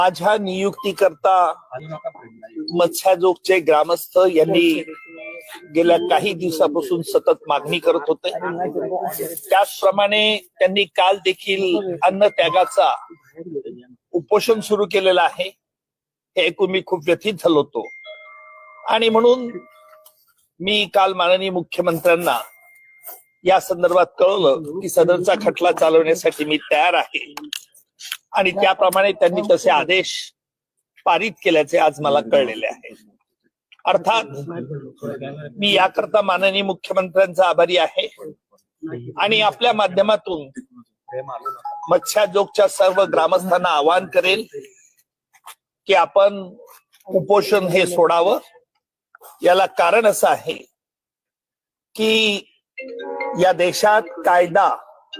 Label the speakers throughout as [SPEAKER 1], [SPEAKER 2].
[SPEAKER 1] माझ्या नियुक्तीकरता मत्स्याजोगचे ग्रामस्थ यांनी गेल्या काही दिवसापासून सतत मागणी करत होते। त्याचप्रमाणे त्यांनी काल देखील अन्न त्यागाचा उपोषण सुरू केलेला आहे। हे ऐकून मी खूप व्यथित झालो होतो आणि म्हणून मी काल माननीय मुख्यमंत्र्यांना या संदर्भात कळवलं की सदरचा खटला चालवण्यासाठी मी तयार आहे आणि त्याप्रमाणे त्यांनी तसे आदेश पारित केल्याचे आज मला कळलेले आहे। अर्थात मी याकरता माननीय मुख्यमंत्र्यांचा आभारी आहे आणि आपल्या माध्यमातून मत्स्याजोगच्या सर्व ग्रामस्थांना आवाहन करेल की आपण उपोषण हे सोडावं। याला कारण असं आहे की या देशात कायदा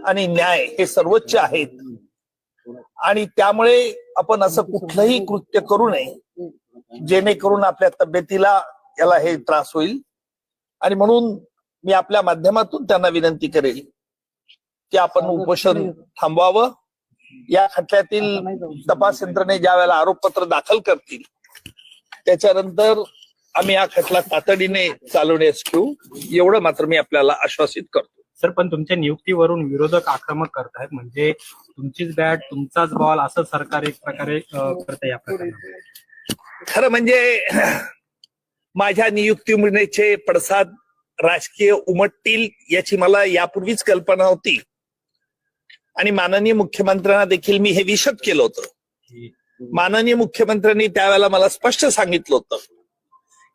[SPEAKER 1] आणि न्याय हे सर्वोच्च आहेत आणि त्यामुळे आपण असं कुठलंही कृत्य करू नये जेणेकरून आपल्या तब्येतीला याला हे त्रास होईल। आणि म्हणून मी आपल्या माध्यमातून त्यांना विनंती करेल की आपण उपोषण थांबवावं। या खटल्यातील तपास यंत्रणे ज्या वेळेला आरोपपत्र दाखल करतील त्याच्यानंतर आम्ही हा खटला तातडीने चालवण्यास घेऊ, एवढं मात्र मी आपल्याला आश्वासित करतो।
[SPEAKER 2] सर, पण तुमच्या नियुक्तीवरून विरोधक आक्रमक करतायत, म्हणजे तुमचीच बॅट तुमचाच बॉल असं सरकार एक प्रकारे करत या प्रकरणात।
[SPEAKER 1] खरं म्हणजे माझ्या नियुक्तीचे पडसाद राजकीय उमटतील याची मला यापूर्वीच कल्पना होती आणि माननीय मुख्यमंत्र्यांना देखील मी हे विशद केलं होतं। माननीय मुख्यमंत्र्यांनी त्यावेळेला मला स्पष्ट सांगितलं होतं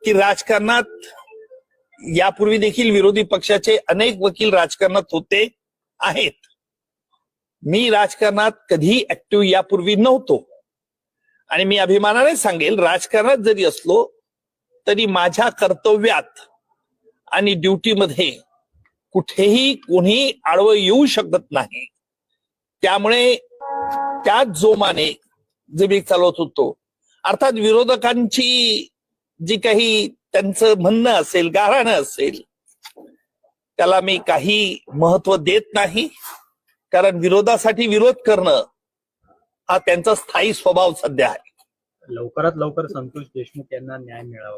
[SPEAKER 1] की राजकारणात यापूर्वी देखील विरोधी पक्षाचे अनेक वकील राजकारणात होते आहेत। मी राजकारणात कधी ऍक्टिव्ह यापूर्वी नव्हतो आणि मी अभिमानाने सांगेल राजकारणात जरी असलो तरी माझ्या कर्तव्यात आणि ड्युटीमध्ये कुठेही कोणी आडवं येऊ शकत नाही। त्यामुळे त्याच जोमाने जे मी चालवत होतो, अर्थात विरोधकांची जी काही त्यांचं म्हणणं असेल, गाऱ्हाणं असेल, त्याला मी काही महत्व देत नाही, कारण विरोधासाठी विरोध करणं हा त्यांचा स्थायी स्वभाव सध्या आहे।
[SPEAKER 2] लवकरात लवकर संतोष देशमुख यांना न्याय मिळावा।